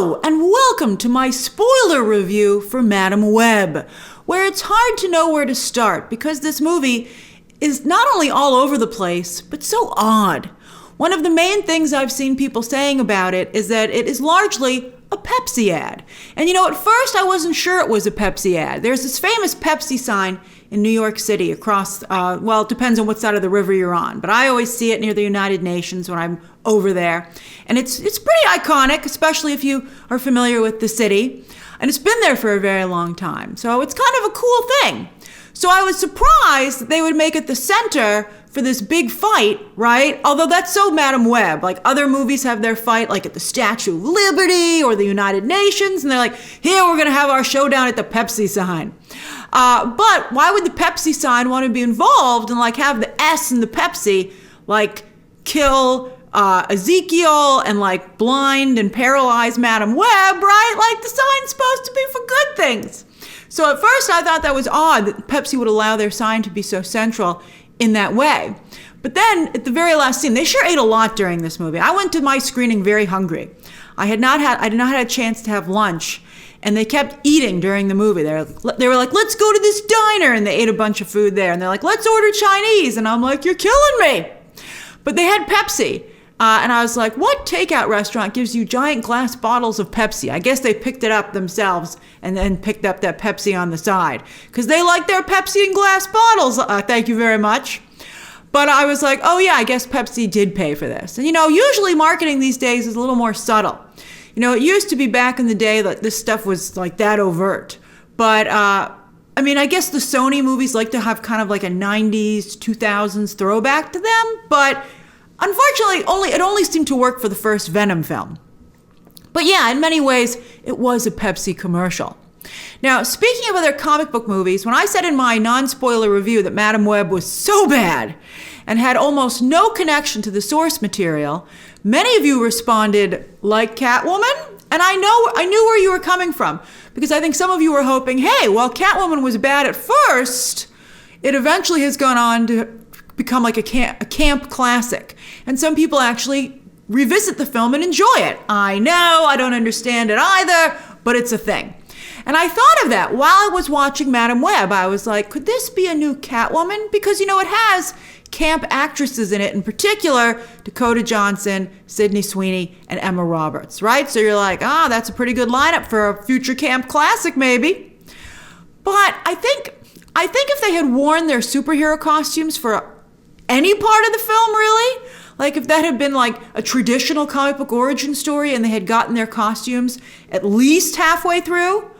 Hello, and welcome to my spoiler review for Madam Web, where it's hard to know where to start because this movie is not only all over the place, but so odd. One of the main things I've seen people saying about it is that it is largely a Pepsi ad. And at first I wasn't sure it was a Pepsi ad. There's this famous Pepsi sign in New York City across, it depends on what side of the river you're on, but I always see it near the United Nations when I'm over there. And it's pretty iconic, especially if you are familiar with the city. And it's been there for a very long time. So it's kind of a cool thing. So I was surprised that they would make it the center for this big fight, right? Although that's so Madam Web. Like other movies have their fight like at the Statue of Liberty or the United Nations. And they're like, here, we're going to have our showdown at the Pepsi sign. But why would the Pepsi sign want to be involved and have the S in the Pepsi, kill Ezekiel and blind and paralyze Madam Web, right? The sign's supposed to be for good things. So at first I thought that was odd that Pepsi would allow their sign to be so central in that way. But then at the very last scene, they sure ate a lot during this movie. I went to my screening very hungry. I did not have a chance to have lunch, and they kept eating during the movie. They were like, let's go to this diner, and they ate a bunch of food there. And they're like, let's order Chinese. And I'm like, you're killing me. But they had Pepsi. And I was like, what takeout restaurant gives you giant glass bottles of Pepsi? I guess they picked it up themselves and then picked up that Pepsi on the side because they like their Pepsi in glass bottles. Thank you very much. But I was like, oh yeah, I guess Pepsi did pay for this. And usually marketing these days is a little more subtle. It used to be back in the day that this stuff was that overt. But I guess the Sony movies like to have kind of a 90s, 2000s throwback to them. But unfortunately, it only seemed to work for the first Venom film. But yeah, in many ways, it was a Pepsi commercial. Now, speaking of other comic book movies, when I said in my non-spoiler review that Madam Web was so bad and had almost no connection to the source material, many of you responded, like Catwoman? And I knew where you were coming from, because I think some of you were hoping, hey, while Catwoman was bad at first, it eventually has gone on to become a camp classic. And some people actually revisit the film and enjoy it. I know, I don't understand it either, but it's a thing. And I thought of that while I was watching Madam Web. I was like, could this be a new Catwoman? Because, it has camp actresses in it, in particular, Dakota Johnson, Sydney Sweeney, and Emma Roberts, right? So you're like, that's a pretty good lineup for a future camp classic, maybe. But I think if they had worn their superhero costumes for any part of the film, really, if that had been a traditional comic book origin story and they had gotten their costumes at least halfway through,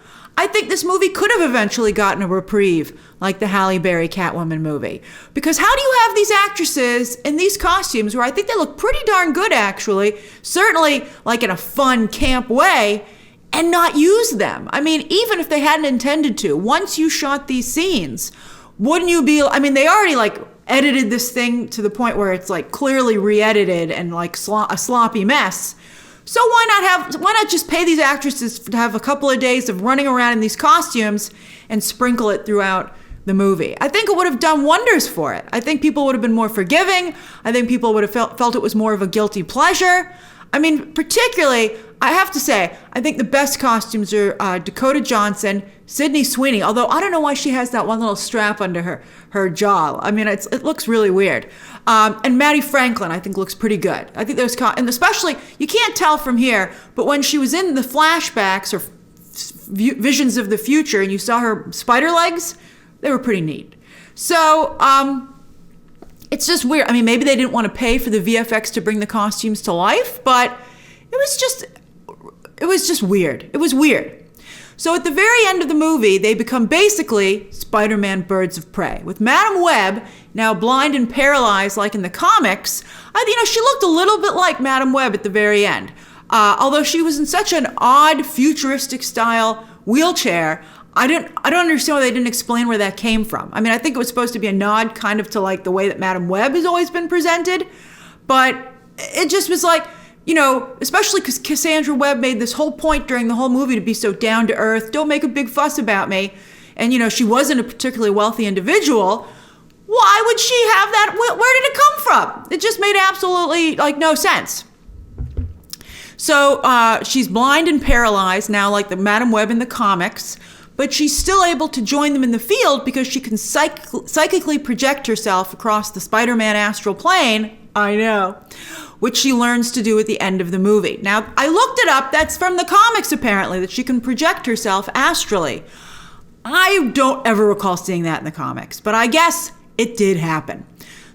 I think this movie could have eventually gotten a reprieve like the Halle Berry Catwoman movie. Because how do you have these actresses in these costumes where I think they look pretty darn good, actually, certainly in a fun camp way, and not use them? Even if they hadn't intended to, once you shot these scenes, wouldn't you be, they already edited this thing to the point where it's clearly re-edited and a sloppy mess. So why not just pay these actresses to have a couple of days of running around in these costumes and sprinkle it throughout the movie? I think it would have done wonders for it. I think people would have been more forgiving. I think people would have felt it was more of a guilty pleasure. Particularly, I have to say, I think the best costumes are Dakota Johnson, Sydney Sweeney, although I don't know why she has that one little strap under her jaw. It looks really weird. And Maddie Franklin, I think, looks pretty good. I think and especially, you can't tell from here, but when she was in the flashbacks or visions of the future and you saw her spider legs, they were pretty neat. So, it's just weird. Maybe they didn't want to pay for the VFX to bring the costumes to life, but it was just weird. It was weird. So at the very end of the movie, they become basically Spider-Man birds of prey. With Madam Web, now blind and paralyzed like in the comics, she looked a little bit like Madam Web at the very end. Although she was in such an odd futuristic style wheelchair, I don't understand why they didn't explain where that came from. I think it was supposed to be a nod kind of to the way that Madam Web has always been presented, but it just was especially because Cassandra Webb made this whole point during the whole movie to be so down to earth, don't make a big fuss about me. And, she wasn't a particularly wealthy individual. Why would she have that? Where did it come from? It just made absolutely no sense. So she's blind and paralyzed now, like the Madam Web in the comics, but she's still able to join them in the field because she can psychically project herself across the Spider-Man astral plane. I know. Which she learns to do at the end of the movie. Now, I looked it up. That's from the comics, apparently, that she can project herself astrally. I don't ever recall seeing that in the comics, but I guess it did happen.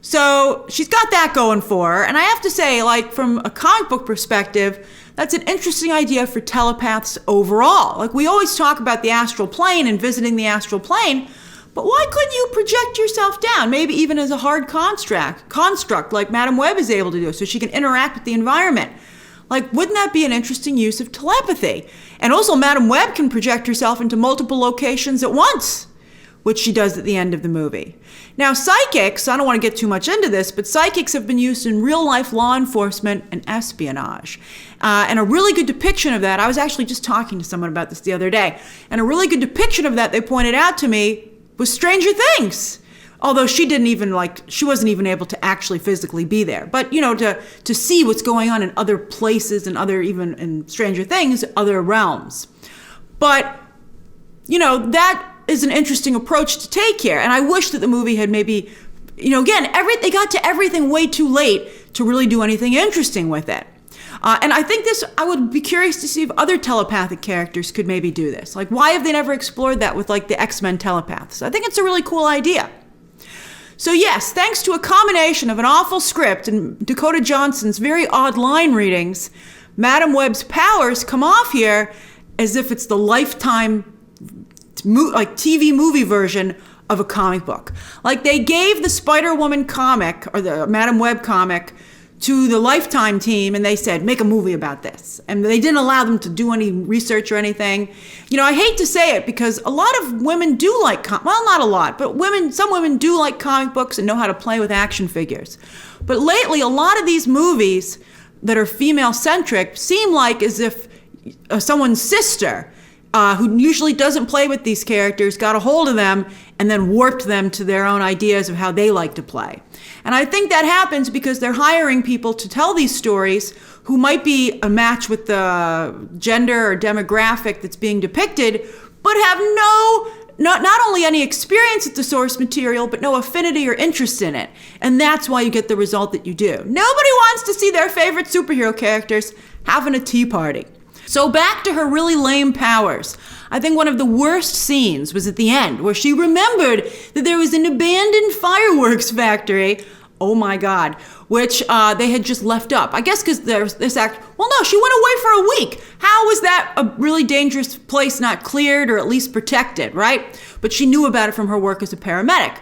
So she's got that going for her. And I have to say, like, from a comic book perspective, that's an interesting idea for telepaths overall. Like, we always talk about the astral plane and visiting the astral plane, but why couldn't you project yourself down? Maybe even as a hard construct like Madam Web is able to do, so she can interact with the environment. Like, wouldn't that be an interesting use of telepathy? And also, Madam Web can project herself into multiple locations at once, which she does at the end of the movie. Now, psychics, I don't want to get too much into this, but psychics have been used in real-life law enforcement and espionage. And a really good depiction of that, I was actually just talking to someone about this the other day, and a really good depiction of that they pointed out to me was Stranger Things. Although she wasn't even able to actually physically be there. But, to see what's going on in other places and even in Stranger Things, other realms. But, that is an interesting approach to take here. And I wish that the movie had maybe, again, they got to everything way too late to really do anything interesting with it. And I think I would be curious to see if other telepathic characters could maybe do this. Like, why have they never explored that with, like, the X-Men telepaths? I think it's a really cool idea. So yes, thanks to a combination of an awful script and Dakota Johnson's very odd line readings, Madam Web's powers come off here as if it's the Lifetime TV movie version of a comic book. Like, they gave the Spider-Woman comic, or the Madam Web comic, to the Lifetime team, and they said, make a movie about this. And they didn't allow them to do any research or anything. I hate to say it, because a lot of women do like, well, not a lot, but some women do like comic books and know how to play with action figures. But lately, a lot of these movies that are female-centric seem like as if someone's sister, who usually doesn't play with these characters, got a hold of them and then warped them to their own ideas of how they like to play. And I think that happens because they're hiring people to tell these stories who might be a match with the gender or demographic that's being depicted, but have not only any experience with the source material, but no affinity or interest in it. And that's why you get the result that you do. Nobody wants to see their favorite superhero characters having a tea party. So back to her really lame powers. I think one of the worst scenes was at the end, where she remembered that there was an abandoned fireworks factory, oh my God, which they had just left up. I guess because there's this well, no, she went away for a week. How was that a really dangerous place not cleared or at least protected, right? But she knew about it from her work as a paramedic.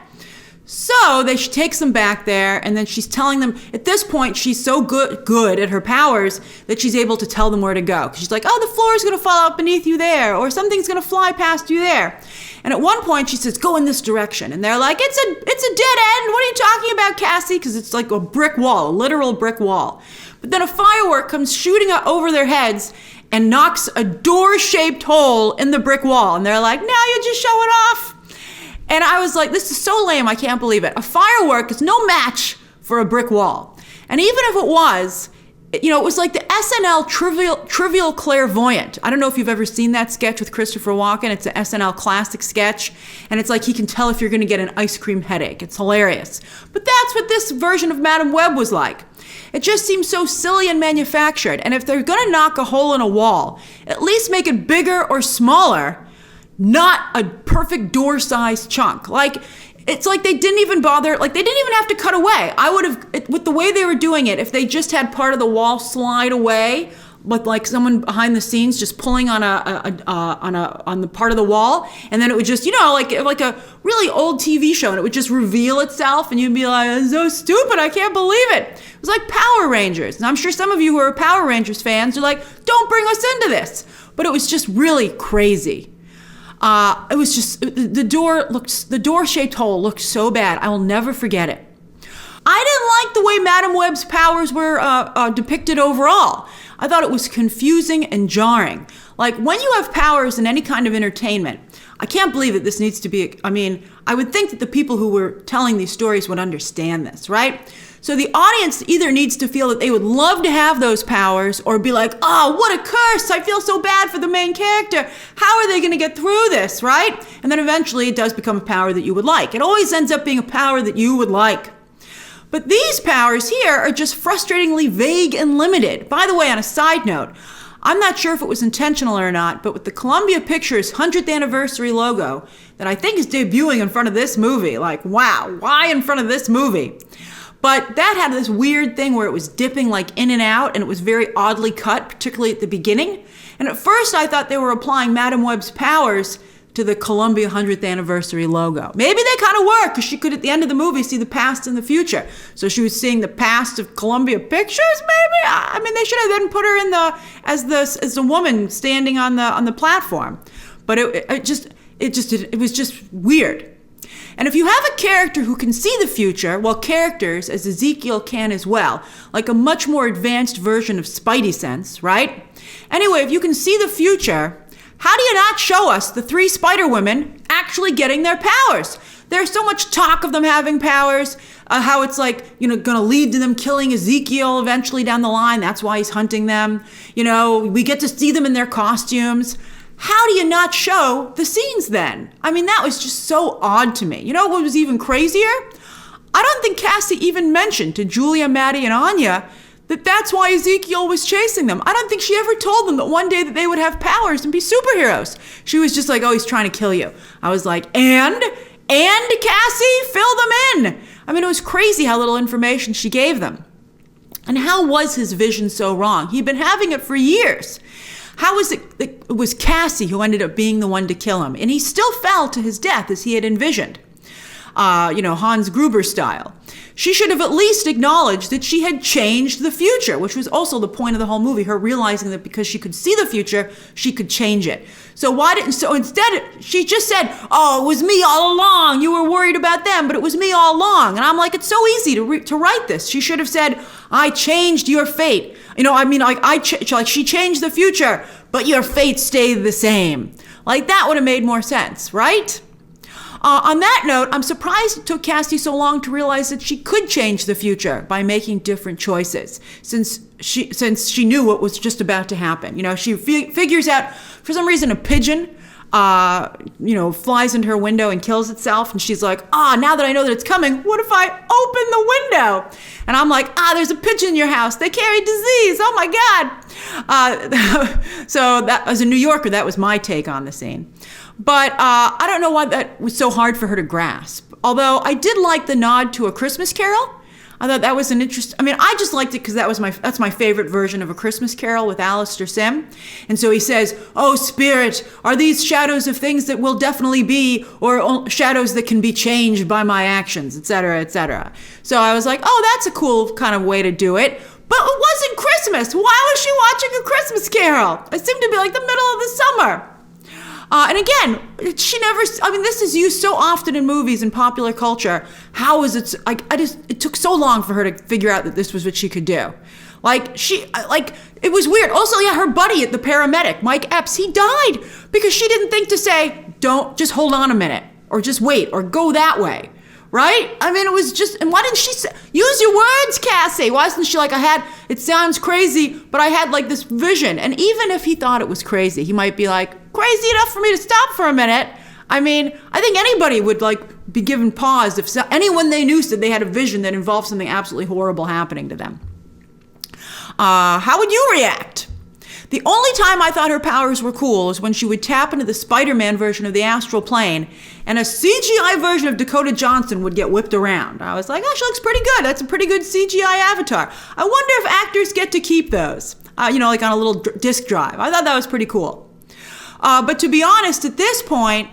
So she takes them back there, and then she's telling them, at this point, she's so good at her powers that she's able to tell them where to go. She's like, oh, the floor is going to fall out beneath you there, or something's going to fly past you there. And at one point, she says, go in this direction. And they're like, it's a dead end. What are you talking about, Cassie? Because it's like a brick wall, a literal brick wall. But then a firework comes shooting over their heads and knocks a door-shaped hole in the brick wall. And they're like, now you're just showing off. And I was like, this is so lame, I can't believe it. A firework is no match for a brick wall. And even if it was, it was like the SNL Trivial Clairvoyant. I don't know if you've ever seen that sketch with Christopher Walken. It's an SNL classic sketch. And it's like he can tell if you're going to get an ice cream headache. It's hilarious. But that's what this version of Madam Web was like. It just seems so silly and manufactured. And if they're going to knock a hole in a wall, at least make it bigger or smaller, not a perfect door-sized chunk. Like, it's like they didn't even bother, like they didn't even have to cut away. I would have, with the way they were doing it, if they just had part of the wall slide away, but like someone behind the scenes just pulling on the part of the wall, and then it would just, like a really old TV show, and it would just reveal itself, and you'd be like, it's so stupid, I can't believe it. It was like Power Rangers, and I'm sure some of you who are Power Rangers fans are like, don't bring us into this. But it was just really crazy. It was just, the door-shaped hole looked so bad. I will never forget it. I didn't like the way Madam Web's powers were depicted overall. I thought it was confusing and jarring. Like, when you have powers in any kind of entertainment, I can't believe that this needs to be, I would think that the people who were telling these stories would understand this, right? So the audience either needs to feel that they would love to have those powers or be like, oh, what a curse. I feel so bad for the main character. How are they going to get through this, right? And then eventually it does become a power that you would like. It always ends up being a power that you would like. But these powers here are just frustratingly vague and limited. By the way, on a side note, I'm not sure if it was intentional or not, but with the Columbia Pictures 100th anniversary logo that I think is debuting in front of this movie, like, wow, why in front of this movie? But that had this weird thing where it was dipping like in and out, and it was very oddly cut, particularly at the beginning. And at first I thought they were applying Madame Web's powers to the Columbia 100th anniversary logo. Maybe they kind of were, because she could, at the end of the movie, see the past and the future. So she was seeing the past of Columbia Pictures, maybe? I mean, they should have then put her in as the woman standing on the platform. But it was just weird. And if you have a character who can see the future, well, characters, as Ezekiel can as well, like a much more advanced version of Spidey sense, right? Anyway, if you can see the future, how do you not show us the 3 Spider Women actually getting their powers? There's so much talk of them having powers, how it's like, going to lead to them killing Ezekiel eventually down the line. That's why he's hunting them. We get to see them in their costumes. How do you not show the scenes then? I mean, that was just so odd to me. You know what was even crazier? I don't think Cassie even mentioned to Julia, Maddie, and Anya that that's why Ezekiel was chasing them. I don't think she ever told them that one day that they would have powers and be superheroes. She was just like, oh, he's trying to kill you. I was like, and Cassie, fill them in. I mean, it was crazy how little information she gave them. And how was his vision so wrong? He'd been having it for years. How was it was Cassie who ended up being the one to kill him? And he still fell to his death as he had envisioned. Hans Gruber style. She should have at least acknowledged that she had changed the future, which was also the point of the whole movie, her realizing that because she could see the future, she could change it. So instead, she just said, oh, it was me all along. You were worried about them, but it was me all along. And I'm like, it's so easy to write this. She should have said, I changed your fate. She changed the future, but your fate stayed the same. Like, that would have made more sense, right? On that note, I'm surprised it took Cassie so long to realize that she could change the future by making different choices, since she knew what was just about to happen. She figures out, for some reason, a pigeon, flies into her window and kills itself, and she's like, now that I know that it's coming, what if I open the window? And I'm like, there's a pigeon in your house. They carry disease. Oh my God. So that, as a New Yorker, that was my take on the scene. But I don't know why that was so hard for her to grasp. Although I did like the nod to A Christmas Carol. I thought that was an interesting, I just liked it because that's my favorite version of A Christmas Carol with Alistair Sim. And so he says, oh, spirit, are these shadows of things that will definitely be, or shadows that can be changed by my actions, et cetera, et cetera. So I was like, oh, that's a cool kind of way to do it. But it wasn't Christmas. Why was she watching A Christmas Carol? It seemed to be like the middle of the summer. And again, this is used so often in movies and popular culture. How is it, it took so long for her to figure out that this was what she could do. It was weird. Also, her buddy at the paramedic, Mike Epps, he died because she didn't think to say, don't, just hold on a minute, or just wait, or go that way. Right? It was just, and why didn't she say, use your words, Cassie? Why isn't she like, it sounds crazy, but I had like this vision. And even if he thought it was crazy, he might be like, crazy enough for me to stop for a minute. I think anybody would be given pause if anyone they knew said they had a vision that involved something absolutely horrible happening to them. How would you react? The only time I thought her powers were cool is when she would tap into the Spider-Man version of the astral plane and a CGI version of Dakota Johnson would get whipped around. I was like, she looks pretty good. That's a pretty good CGI avatar. I wonder if actors get to keep those, on a little disk drive. I thought that was pretty cool. But to be honest, at this point,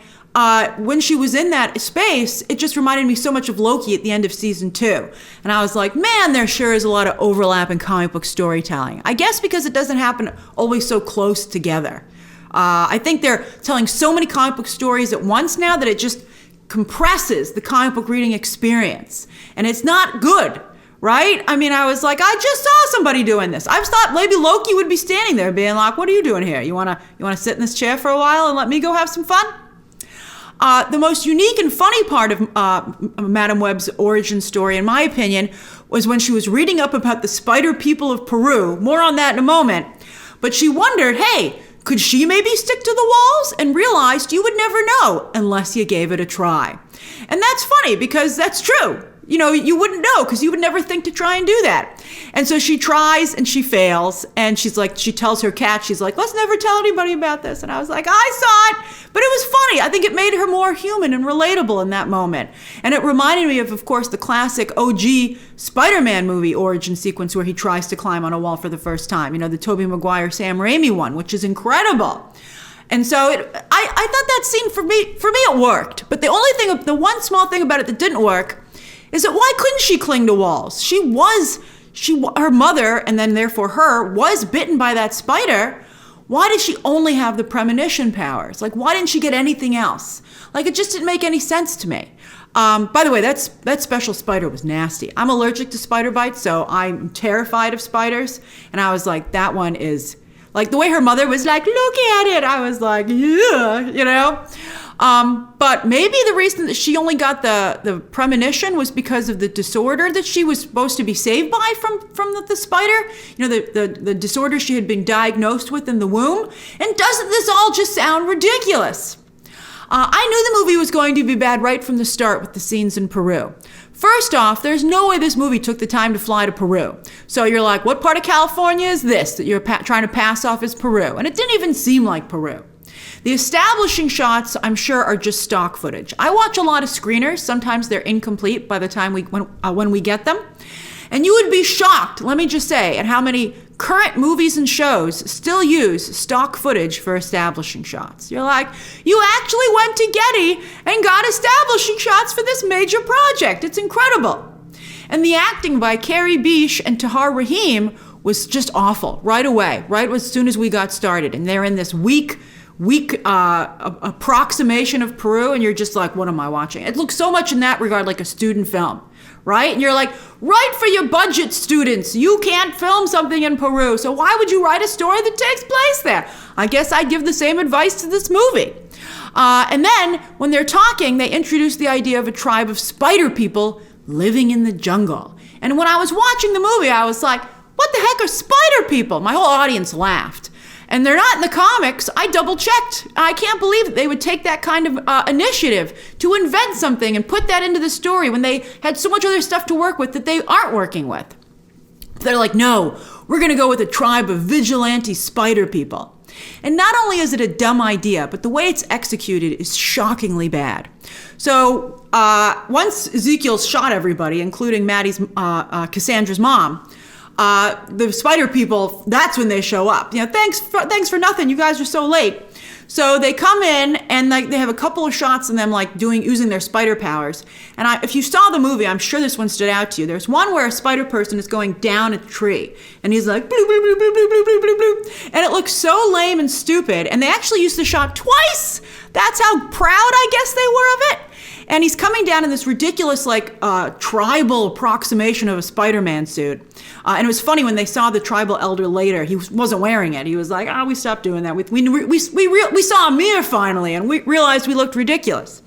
when she was in that space, it just reminded me so much of Loki at the end of season 2. And I was like, man, there sure is a lot of overlap in comic book storytelling. I guess because it doesn't happen always so close together. I think they're telling so many comic book stories at once now that it just compresses the comic book reading experience. And it's not good, right? I mean, I was like, I just saw somebody doing this. I thought maybe Loki would be standing there being like, what are you doing here? You wanna sit in this chair for a while and let me go have some fun? The most unique and funny part of Madame Web's origin story, in my opinion, was when she was reading up about the spider people of Peru. More on that in a moment. But she wondered, hey, could she maybe stick to the walls? And realized you would never know unless you gave it a try. And that's funny because that's true. You know, you wouldn't know because you would never think to try and do that. And so she tries and she fails. And she's like, she tells her cat, she's like, let's never tell anybody about this. And I was like, I saw it. But it was funny. I think it made her more human and relatable in that moment. And it reminded me of course, the classic OG Spider-Man movie origin sequence where he tries to climb on a wall for the first time. You know, the Tobey Maguire, Sam Raimi one, which is incredible. And so I thought that scene for me it worked. But the one small thing about it that didn't work is that why couldn't she cling to walls? Her mother, and then therefore her, was bitten by that spider. Why did she only have the premonition powers? Like, why didn't she get anything else? Like, it just didn't make any sense to me. By the way, that special spider was nasty. I'm allergic to spider bites, so I'm terrified of spiders. And I was like, that one is, like, the way her mother was like, look at it. I was like, yeah, you know? But maybe the reason that she only got the premonition was because of the disorder that she was supposed to be saved by from the spider. You know, the disorder she had been diagnosed with in the womb. And doesn't this all just sound ridiculous? I knew the movie was going to be bad right from the start with the scenes in Peru. First off, there's no way this movie took the time to fly to Peru. So you're like, what part of California is this that you're trying to pass off as Peru? And it didn't even seem like Peru. The establishing shots, I'm sure, are just stock footage. I watch a lot of screeners. Sometimes they're incomplete by the time when we get them. And you would be shocked, let me just say, at how many current movies and shows still use stock footage for establishing shots. You're like, you actually went to Getty and got establishing shots for this major project. It's incredible. And the acting by Carrie Bish and Tahar Rahim was just awful right away, right as soon as we got started. And they're in this weak approximation of Peru, and you're just like, what am I watching? It looks so much in that regard like a student film, right? And you're like, write for your budget students. You can't film something in Peru, so why would you write a story that takes place there? I guess I'd give the same advice to this movie. And then, when they're talking, they introduce the idea of a tribe of spider people living in the jungle. And when I was watching the movie, I was like, what the heck are spider people? My whole audience laughed. And they're not in the comics. I double checked. I can't believe that they would take that kind of initiative to invent something and put that into the story when they had so much other stuff to work with that they aren't working with. They're like, no, we're going to go with a tribe of vigilante spider people. And not only is it a dumb idea, but the way it's executed is shockingly bad. So once Ezekiel shot everybody, including Maddie's, Cassandra's mom, the spider people, that's when they show up. You know, thanks for nothing. You guys are so late. So they come in and they have a couple of shots of them using their spider powers. And if you saw the movie, I'm sure this one stood out to you. There's one where a spider person is going down a tree and he's like, bloop, bloop, bloop, bloop, bloop, bloop, bloop, bloop. And it looks so lame and stupid. And they actually used the shot twice. That's how proud I guess they were of it. And he's coming down in this ridiculous, tribal approximation of a Spider-Man suit. And it was funny when they saw the tribal elder later. He wasn't wearing it. He was like, we stopped doing that. We saw a mirror finally, and we realized we looked ridiculous.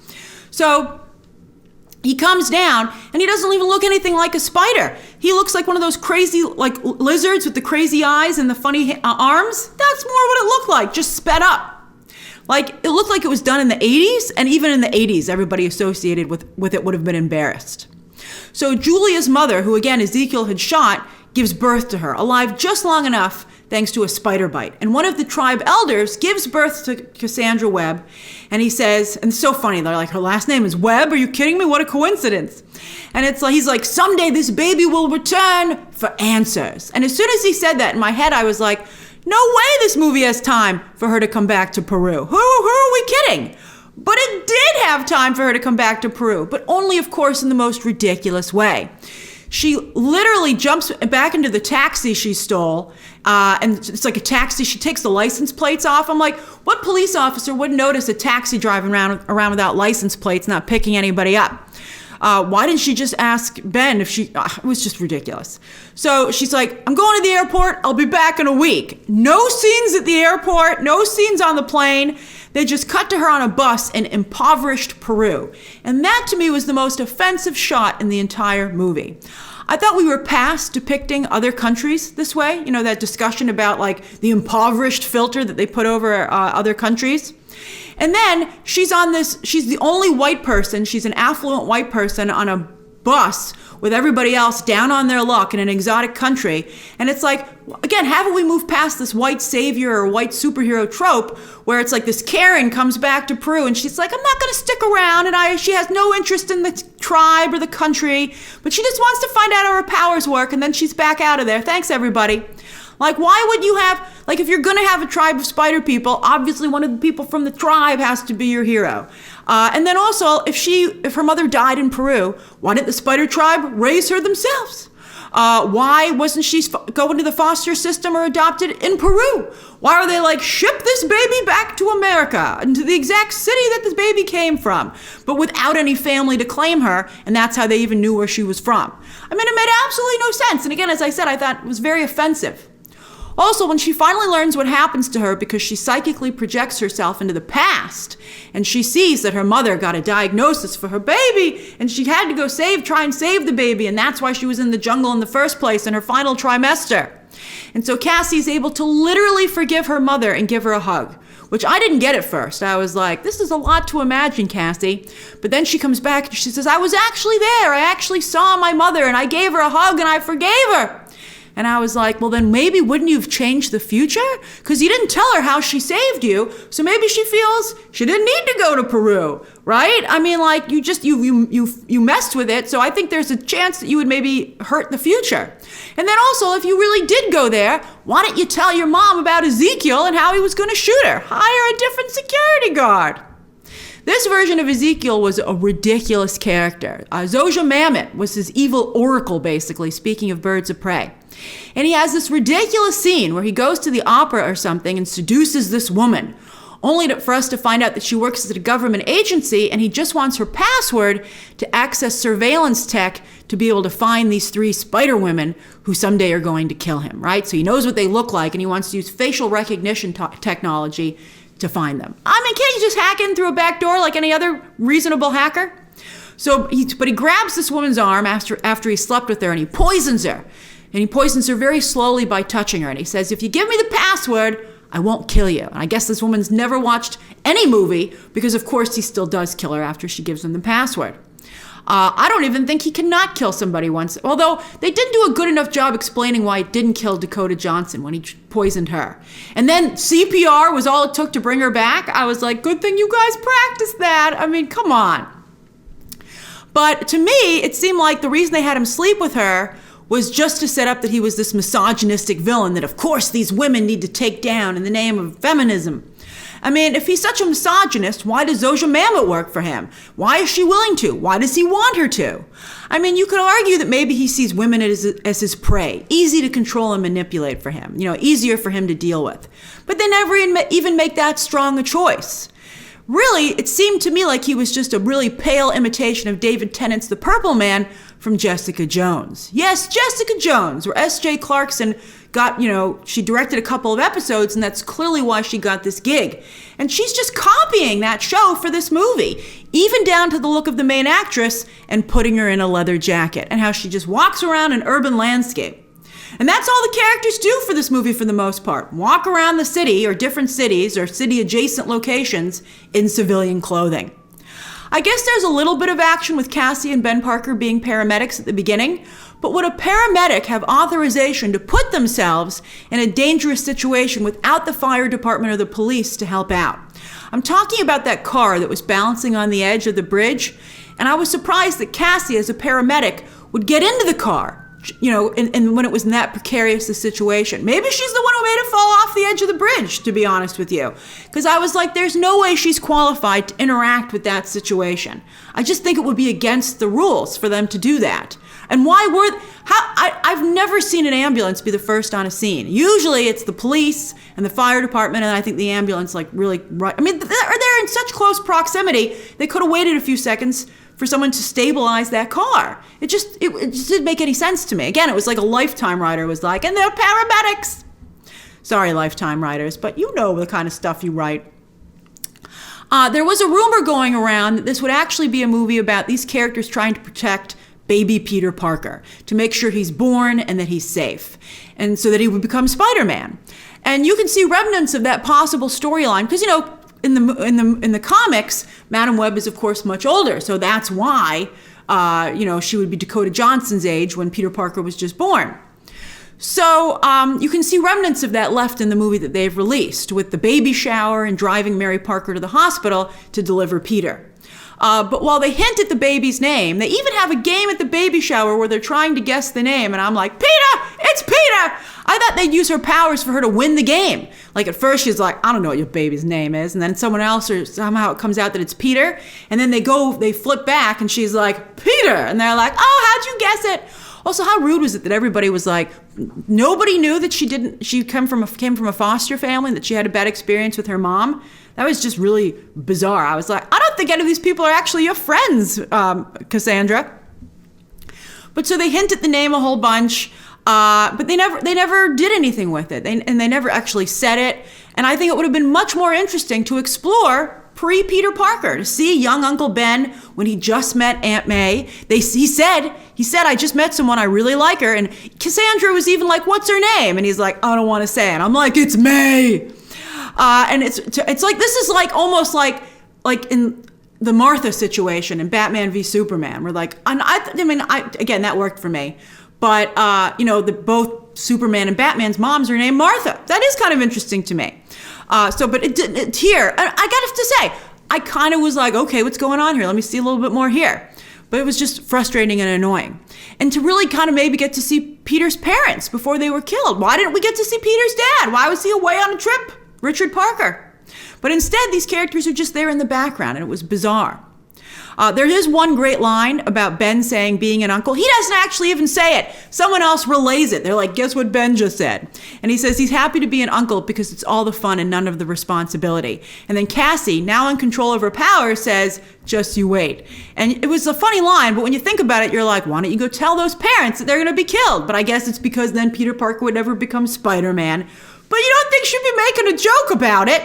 So he comes down, and he doesn't even look anything like a spider. He looks like one of those crazy, lizards with the crazy eyes and the funny arms. That's more what it looked like, just sped up. It looked like it was done in the 80s, and even in the 80s, everybody associated with it would have been embarrassed. So Julia's mother, who again Ezekiel had shot, gives birth to her, alive just long enough thanks to a spider bite. And one of the tribe elders gives birth to Cassandra Webb, and he says, and it's so funny, they're like, her last name is Webb? Are you kidding me? What a coincidence. And he's like, someday this baby will return for answers. And as soon as he said that, in my head I was like, no way this movie has time for her to come back to Peru. Who are we kidding? But it did have time for her to come back to Peru, but only, of course, in the most ridiculous way. She literally jumps back into the taxi she stole, and it's like a taxi. She takes the license plates off. I'm like, what police officer would notice a taxi driving around without license plates, not picking anybody up? Why didn't she just ask Ben if she, it was just ridiculous. So she's like, I'm going to the airport. I'll be back in a week. No scenes at the airport, no scenes on the plane. They just cut to her on a bus in impoverished Peru. And that to me was the most offensive shot in the entire movie. I thought we were past depicting other countries this way. You know, that discussion about like the impoverished filter that they put over other countries. And then she's the only white person, she's an affluent white person on a bus with everybody else down on their luck in an exotic country. And it's like, again, haven't we moved past this white savior or white superhero trope where it's like this Karen comes back to Peru and she's like, I'm not going to stick around, and she has no interest in the tribe or the country, but she just wants to find out how her powers work, and then she's back out of there. Thanks, everybody. Like, why would you have, like, if you're going to have a tribe of spider people, obviously one of the people from the tribe has to be your hero. And then also, if her mother died in Peru, why didn't the spider tribe raise her themselves? Why wasn't she going to the foster system or adopted in Peru? Why are they like, ship this baby back to America and to the exact city that this baby came from, but without any family to claim her, and that's how they even knew where she was from? I mean, it made absolutely no sense. And again, as I said, I thought it was very offensive. Also, when she finally learns what happens to her because she psychically projects herself into the past, and she sees that her mother got a diagnosis for her baby, and she had to go try and save the baby, and that's why she was in the jungle in the first place in her final trimester. And so Cassie's able to literally forgive her mother and give her a hug, which I didn't get at first. I was like, this is a lot to imagine, Cassie. But then she comes back and she says, I was actually there. I actually saw my mother, and I gave her a hug, and I forgave her. And I was like, well, then maybe wouldn't you have changed the future? Because you didn't tell her how she saved you, so maybe she feels she didn't need to go to Peru, right? I mean, like, you messed with it, so I think there's a chance that you would maybe hurt the future. And then also, if you really did go there, why didn't you tell your mom about Ezekiel and how he was going to shoot her? Hire a different security guard. This version of Ezekiel was a ridiculous character. Zojah Mamet was his evil oracle, basically, speaking of birds of prey. And he has this ridiculous scene where he goes to the opera or something and seduces this woman, only for us to find out that she works at a government agency, and he just wants her password to access surveillance tech to be able to find these 3 spider women who someday are going to kill him, right? So he knows what they look like, and he wants to use facial recognition technology to find them. I mean, can't you just hack in through a back door like any other reasonable hacker? But he grabs this woman's arm after he slept with her, and he poisons her. And he poisons her very slowly by touching her. And he says, if you give me the password, I won't kill you. And I guess this woman's never watched any movie because, of course, he still does kill her after she gives him the password. I don't even think he cannot kill somebody once, although they didn't do a good enough job explaining why it didn't kill Dakota Johnson when he poisoned her. And then CPR was all it took to bring her back. I was like, good thing you guys practiced that. I mean, come on. But to me, it seemed like the reason they had him sleep with her was just to set up that he was this misogynistic villain that, of course, these women need to take down in the name of feminism. I mean, if he's such a misogynist, why does Zojah Mamet work for him? Why is she willing to? Why does he want her to? I mean, you could argue that maybe he sees women as his prey, easy to control and manipulate for him, easier for him to deal with. But they never even make that strong a choice. Really, it seemed to me like he was just a really pale imitation of David Tennant's The Purple Man from Jessica Jones. Yes, Jessica Jones, where S.J. Clarkson got, she directed a couple of episodes, and that's clearly why she got this gig. And she's just copying that show for this movie, even down to the look of the main actress and putting her in a leather jacket, and how she just walks around an urban landscape. And that's all the characters do for this movie for the most part. Walk around the city or different cities or city-adjacent locations in civilian clothing. I guess there's a little bit of action with Cassie and Ben Parker being paramedics at the beginning, but would a paramedic have authorization to put themselves in a dangerous situation without the fire department or the police to help out? I'm talking about that car that was balancing on the edge of the bridge, and I was surprised that Cassie, as a paramedic, would get into the car, and when it was in that precarious a situation. Maybe she's the one who made it fall off the edge of the bridge, to be honest with you. Because I was like, there's no way she's qualified to interact with that situation. I just think it would be against the rules for them to do that. And I've never seen an ambulance be the first on a scene. Usually it's the police and the fire department, and I think the ambulance they're in such close proximity, they could have waited a few seconds for someone to stabilize that car. It just didn't make any sense to me. Again, it was like a Lifetime writer was like, and they're paramedics. Sorry, Lifetime writers, but you know the kind of stuff you write. There was a rumor going around that this would actually be a movie about these characters trying to protect baby Peter Parker, to make sure he's born and that he's safe, and so that he would become Spider-Man. And you can see remnants of that possible storyline because, you know, in the comics, Madam Web is of course much older, so that's why she would be Dakota Johnson's age when Peter Parker was just born. So you can see remnants of that left in the movie that they've released, with the baby shower and driving Mary Parker to the hospital to deliver Peter. But while they hint at the baby's name, they even have a game at the baby shower where they're trying to guess the name, and I'm like, Peter! It's Peter! I thought they'd use her powers for her to win the game. Like at first she's like, I don't know what your baby's name is, and then someone else, or somehow it comes out that it's Peter, and then they flip back and she's like, Peter! And they're like, oh, how'd you guess it? Also, how rude was it that everybody was like, nobody knew that she came from a foster family, that she had a bad experience with her mom? That was just really bizarre. I was like, I don't think any of these people are actually your friends, Cassandra. But so they hint at the name a whole bunch, but they never did anything with it. They never actually said it. And I think it would have been much more interesting to explore pre-Peter Parker, to see young Uncle Ben when he just met Aunt May. He said, I just met someone, I really like her. And Cassandra was even like, what's her name? And he's like, I don't want to say it. I'm like, it's May. And it's like, this is like almost like in the Martha situation in Batman v Superman. We're like, again, that worked for me. But, both Superman and Batman's moms are named Martha. That is kind of interesting to me. But it didn't here. I got to say, I kind of was like, okay, what's going on here? Let me see a little bit more here. But it was just frustrating and annoying. And to really kind of maybe get to see Peter's parents before they were killed. Why didn't we get to see Peter's dad? Why was he away on a trip? Richard Parker. But instead, these characters are just there in the background, and it was bizarre. There is one great line about Ben saying being an uncle. He doesn't actually even say it. Someone else relays it. They're like, guess what Ben just said? And he says he's happy to be an uncle because it's all the fun and none of the responsibility. And then Cassie, now in control of her power, says, just you wait. And it was a funny line, but when you think about it, you're like, why don't you go tell those parents that they're going to be killed? But I guess it's because then Peter Parker would never become Spider-Man. But you don't think she'd be making a joke about it?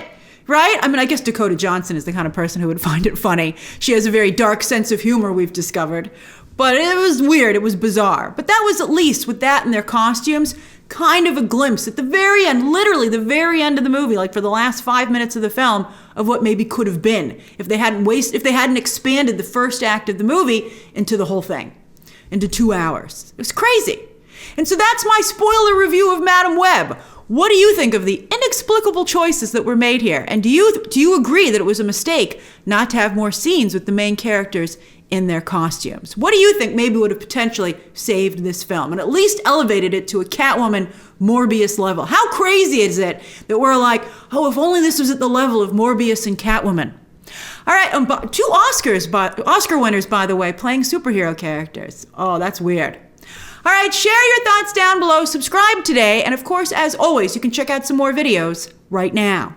Right? I mean, I guess Dakota Johnson is the kind of person who would find it funny. She has a very dark sense of humor, we've discovered. But it was weird. It was bizarre. But that was, at least with that and their costumes, kind of a glimpse at the very end, literally the very end of the movie, like for the last 5 minutes of the film, of what maybe could have been if they hadn't expanded the first act of the movie into the whole thing, into 2 hours. It was crazy. And so that's my spoiler review of Madam Web. What do you think of the inexplicable choices that were made here? And do you agree that it was a mistake not to have more scenes with the main characters in their costumes? What do you think maybe would have potentially saved this film and at least elevated it to a Catwoman Morbius level? How crazy is it that we're like, oh, if only this was at the level of Morbius and Catwoman? All right, 2 Oscar winners, by the way, playing superhero characters. Oh, that's weird. All right, share your thoughts down below, subscribe today, and of course, as always, you can check out some more videos right now.